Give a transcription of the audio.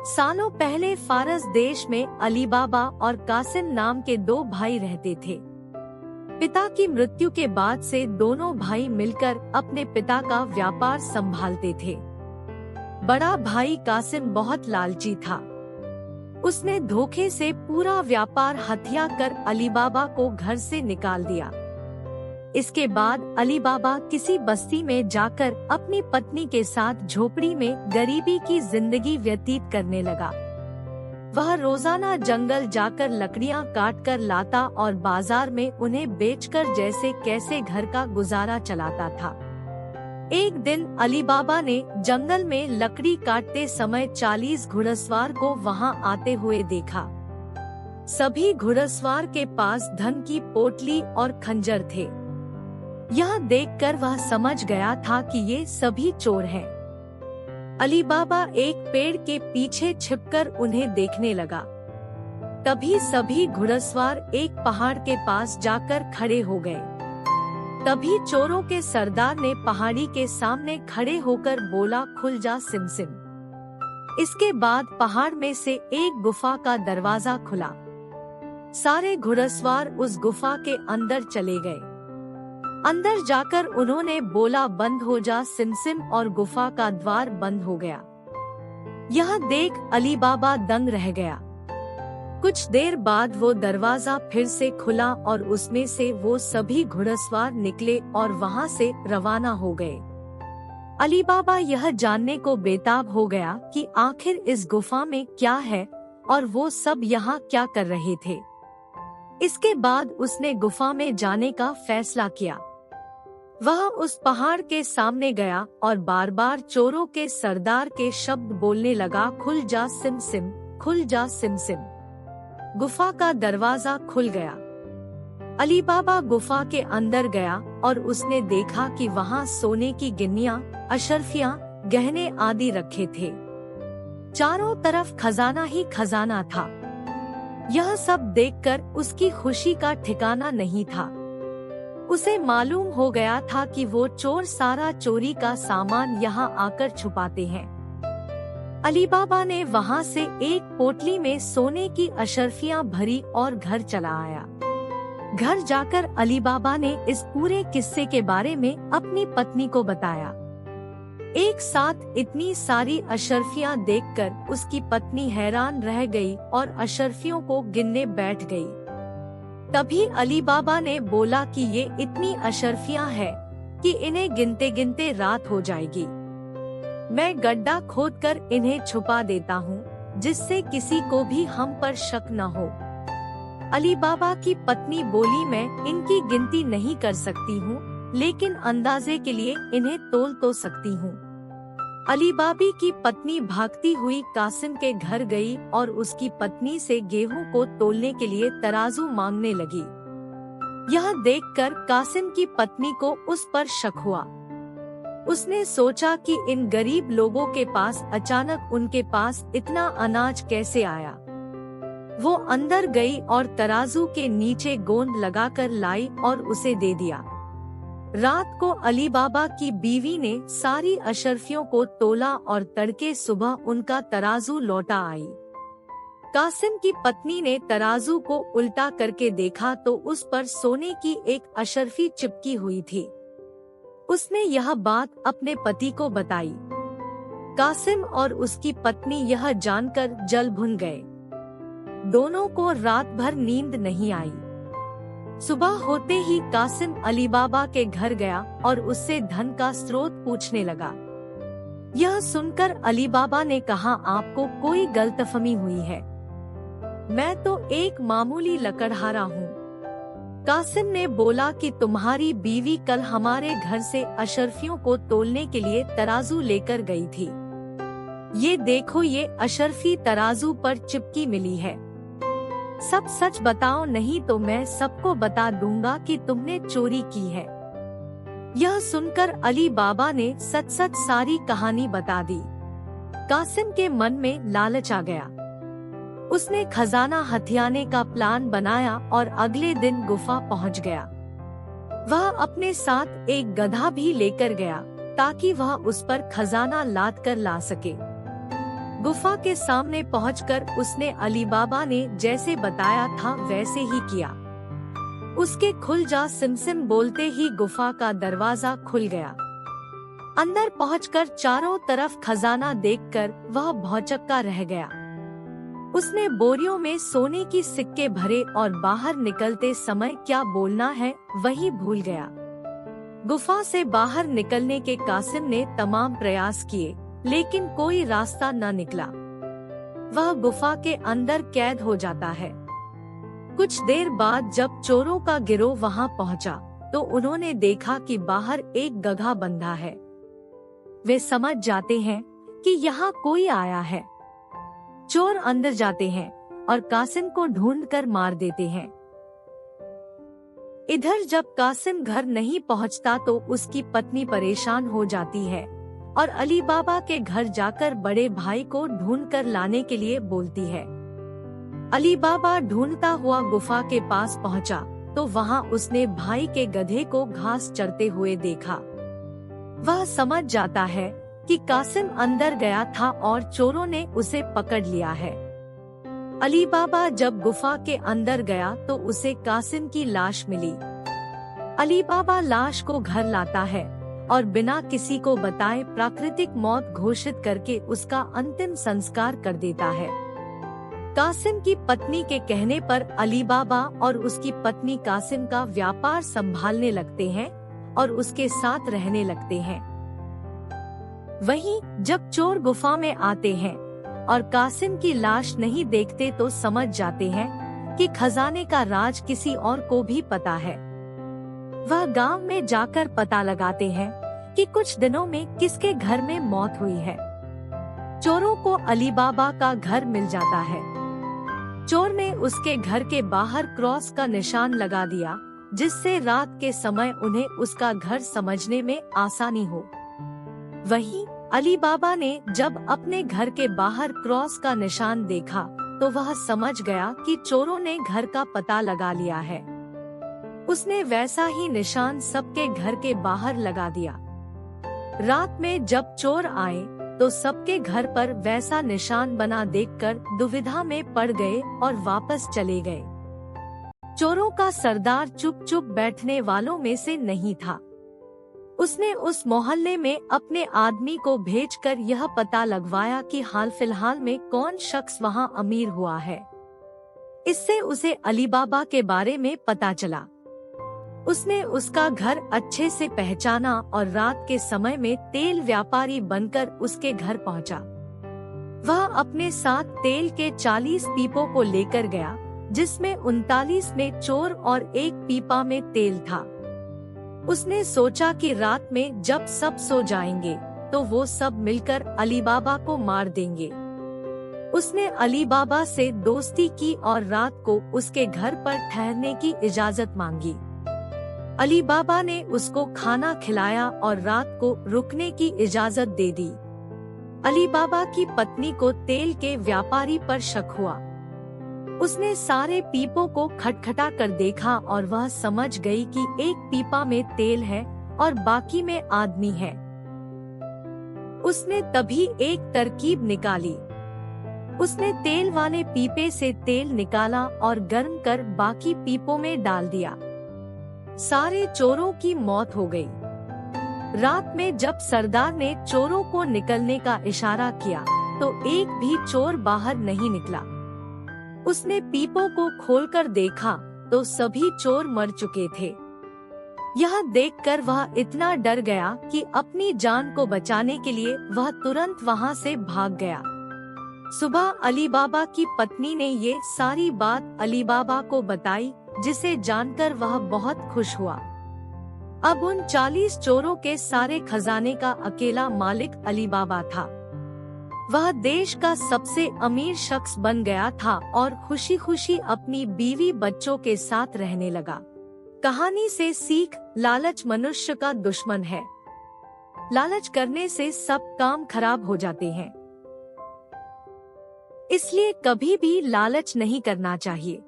सालों पहले फारस देश में अली बाबा और कासिम नाम के दो भाई रहते थे। पिता की मृत्यु के बाद से दोनों भाई मिलकर अपने पिता का व्यापार संभालते थे। बड़ा भाई कासिम बहुत लालची था। उसने धोखे से पूरा व्यापार हथिया कर अली बाबा को घर से निकाल दिया। इसके बाद अली बाबा किसी बस्ती में जाकर अपनी पत्नी के साथ झोपड़ी में गरीबी की जिंदगी व्यतीत करने लगा। वह रोजाना जंगल जाकर लकड़ियां काट कर लाता और बाजार में उन्हें बेचकर जैसे कैसे घर का गुजारा चलाता था। एक दिन अली बाबा ने जंगल में लकड़ी काटते समय 40 घुड़सवार को वहां आते हुए देखा। सभी घुड़सवार के पास धन की पोटली और खंजर थे। यह देखकर वह समझ गया था कि ये सभी चोर हैं। अली बाबा एक पेड़ के पीछे छिपकर उन्हें देखने लगा। तभी सभी घुड़सवार एक पहाड़ के पास जाकर खड़े हो गए। तभी चोरों के सरदार ने पहाड़ी के सामने खड़े होकर बोला, खुल जा सिम सिम। इसके बाद पहाड़ में से एक गुफा का दरवाजा खुला। सारे घुड़सवार उस गुफा के अंदर चले गए। अंदर जाकर उन्होंने बोला, बंद हो जा सिम सिम, और गुफा का द्वार बंद हो गया। यह देख अली बाबा दंग रह गया। कुछ देर बाद वो दरवाजा फिर से खुला और उसमें से वो सभी घुड़सवार निकले और वहां से रवाना हो गए। अली बाबा यह जानने को बेताब हो गया कि आखिर इस गुफा में क्या है और वो सब यहाँ क्या कर रहे थे। इसके बाद उसने गुफा में जाने का फैसला किया। वह उस पहाड़ के सामने गया और बार बार चोरों के सरदार के शब्द बोलने लगा, खुल जा सिम सिम, खुल जा सिम सिम। गुफा का दरवाजा खुल गया। अली बाबा गुफा के अंदर गया और उसने देखा कि वहाँ सोने की गिन्नियां, अशर्फियां, गहने आदि रखे थे। चारों तरफ खजाना ही खजाना था। यह सब देखकर उसकी खुशी का ठिकाना नहीं था। उसे मालूम हो गया था कि वो चोर सारा चोरी का सामान यहाँ आकर छुपाते हैं। अली बाबा ने वहाँ से एक पोटली में सोने की अशर्फियां भरी और घर चला आया। घर जाकर अली बाबा ने इस पूरे किस्से के बारे में अपनी पत्नी को बताया। एक साथ इतनी सारी अशर्फियां देखकर उसकी पत्नी हैरान रह गई और अशर्फियों को गिनने बैठ गई। तभी अली बाबा ने बोला कि ये इतनी अशर्फियां हैं कि इन्हें गिनते गिनते रात हो जाएगी। मैं गड्ढा खोदकर इन्हें छुपा देता हूँ जिससे किसी को भी हम पर शक न हो। अली बाबा की पत्नी बोली, मैं इनकी गिनती नहीं कर सकती हूँ, लेकिन अंदाजे के लिए इन्हें तोल तो सकती हूँ। अली बाबी की पत्नी भागती हुई कासिम के घर गई और उसकी पत्नी से गेहूं को तोलने के लिए तराजू मांगने लगी। यह देखकर कासिम की पत्नी को उस पर शक हुआ। उसने सोचा कि इन गरीब लोगों के पास अचानक उनके पास इतना अनाज कैसे आया। वो अंदर गई और तराजू के नीचे गोंद लगाकर लाई और उसे दे दिया। रात को अली बाबा की बीवी ने सारी अशर्फियों को तोला और तड़के सुबह उनका तराजू लौटा आई। कासिम की पत्नी ने तराजू को उल्टा करके देखा तो उस पर सोने की एक अशर्फी चिपकी हुई थी। उसने यह बात अपने पति को बताई। कासिम और उसकी पत्नी यह जानकर जल भुन गए। दोनों को रात भर नींद नहीं आई। सुबह होते ही कासिम अली बाबा के घर गया और उससे धन का स्रोत पूछने लगा। यह सुनकर अली बाबा ने कहा, आपको कोई गलतफहमी हुई है, मैं तो एक मामूली लकड़हारा हूँ। कासिम ने बोला कि तुम्हारी बीवी कल हमारे घर से अशर्फियों को तोलने के लिए तराजू लेकर गई थी। ये देखो, ये अशर्फी तराजू पर चिपकी मिली है। सब सच बताओ, नहीं तो मैं सबको बता दूंगा कि तुमने चोरी की है। यह सुनकर अली बाबा ने सच सच सारी कहानी बता दी। कासिम के मन में लालच आ गया। उसने खजाना हथियाने का प्लान बनाया और अगले दिन गुफा पहुंच गया। वह अपने साथ एक गधा भी लेकर गया ताकि वह उस पर खजाना लाद कर ला सके। गुफा के सामने पहुंचकर उसने अली बाबा ने जैसे बताया था वैसे ही किया। उसके खुल जा सिमसिम बोलते ही गुफा का दरवाजा खुल गया। अंदर पहुंचकर चारों तरफ खजाना देखकर वह भौचक्का रह गया। उसने बोरियों में सोने की सिक्के भरे और बाहर निकलते समय क्या बोलना है वही भूल गया। गुफा से बाहर निकलने के कासिम ने तमाम प्रयास किए, लेकिन कोई रास्ता न निकला। वह गुफा के अंदर कैद हो जाता है। कुछ देर बाद जब चोरों का गिरोह वहां पहुंचा, तो उन्होंने देखा कि बाहर एक गधा बंधा है। वे समझ जाते हैं कि यहाँ कोई आया है। चोर अंदर जाते हैं और कासिम को ढूंढकर मार देते हैं। इधर जब कासिम घर नहीं पहुंचता तो उसकी पत्नी परेशान हो जाती है और अली बाबा के घर जाकर बड़े भाई को ढूंढकर लाने के लिए बोलती है। अली बाबा ढूंढता हुआ गुफा के पास पहुंचा तो वहां उसने भाई के गधे को घास चरते हुए देखा। वह समझ जाता है कि कासिम अंदर गया था और चोरों ने उसे पकड़ लिया है। अली बाबा जब गुफा के अंदर गया तो उसे कासिम की लाश मिली। अली बाबा लाश को घर लाता है और बिना किसी को बताए प्राकृतिक मौत घोषित करके उसका अंतिम संस्कार कर देता है। कासिम की पत्नी के कहने पर अली बाबा और उसकी पत्नी कासिम का व्यापार संभालने लगते हैं और उसके साथ रहने लगते हैं। वहीं जब चोर गुफा में आते हैं और कासिम की लाश नहीं देखते तो समझ जाते हैं कि खजाने का राज किसी और को भी पता है। वह गांव में जाकर पता लगाते हैं कि कुछ दिनों में किसके घर में मौत हुई है। चोरों को अली बाबा का घर मिल जाता है। चोर ने उसके घर के बाहर क्रॉस का निशान लगा दिया, जिससे रात के समय उन्हें उसका घर समझने में आसानी हो। वहीं अली बाबा ने जब अपने घर के बाहर क्रॉस का निशान देखा तो वह समझ गया कि चोरों ने घर का पता लगा लिया है। उसने वैसा ही निशान सबके घर के बाहर लगा दिया। रात में जब चोर आए तो सबके घर पर वैसा निशान बना देखकर दुविधा में पड़ गए और वापस चले गए। चोरों का सरदार चुप चुप बैठने वालों में से नहीं था। उसने उस मोहल्ले में अपने आदमी को भेजकर यह पता लगवाया कि हाल फिलहाल में कौन शख्स वहां अमीर हुआ है। इससे उसे अली बाबा के बारे में पता चला। उसने उसका घर अच्छे से पहचाना और रात के समय में तेल व्यापारी बनकर उसके घर पहुंचा। वह अपने साथ तेल के 40 पीपों को लेकर गया, जिसमें 39 में चोर और एक पीपा में तेल था। उसने सोचा कि रात में जब सब सो जाएंगे तो वो सब मिलकर अली बाबा को मार देंगे। उसने अली बाबा से दोस्ती की और रात को उसके घर पर ठहरने की इजाजत मांगी। अली बाबा ने उसको खाना खिलाया और रात को रुकने की इजाजत दे दी। अली बाबा की पत्नी को तेल के व्यापारी पर शक हुआ। उसने सारे पीपों को खटखटा कर देखा और वह समझ गई कि एक पीपा में तेल है और बाकी में आदमी है। उसने तभी एक तरकीब निकाली। उसने तेल वाले पीपे से तेल निकाला और गर्म कर बाकी पीपों में डाल दिया। सारे चोरों की मौत हो गई। रात में जब सरदार ने चोरों को निकलने का इशारा किया तो एक भी चोर बाहर नहीं निकला। उसने पीपों को खोलकर देखा तो सभी चोर मर चुके थे। यह देखकर वह इतना डर गया कि अपनी जान को बचाने के लिए वह तुरंत वहां से भाग गया। सुबह अली बाबा की पत्नी ने ये सारी बात अली बाबा को बताई, जिसे जानकर वह बहुत खुश हुआ। अब उन 40 चोरों के सारे खजाने का अकेला मालिक अली बाबा था। वह देश का सबसे अमीर शख्स बन गया था और खुशी खुशी अपनी बीवी बच्चों के साथ रहने लगा। कहानी से सीख: लालच मनुष्य का दुश्मन है। लालच करने से सब काम खराब हो जाते हैं। इसलिए कभी भी लालच नहीं करना चाहिए।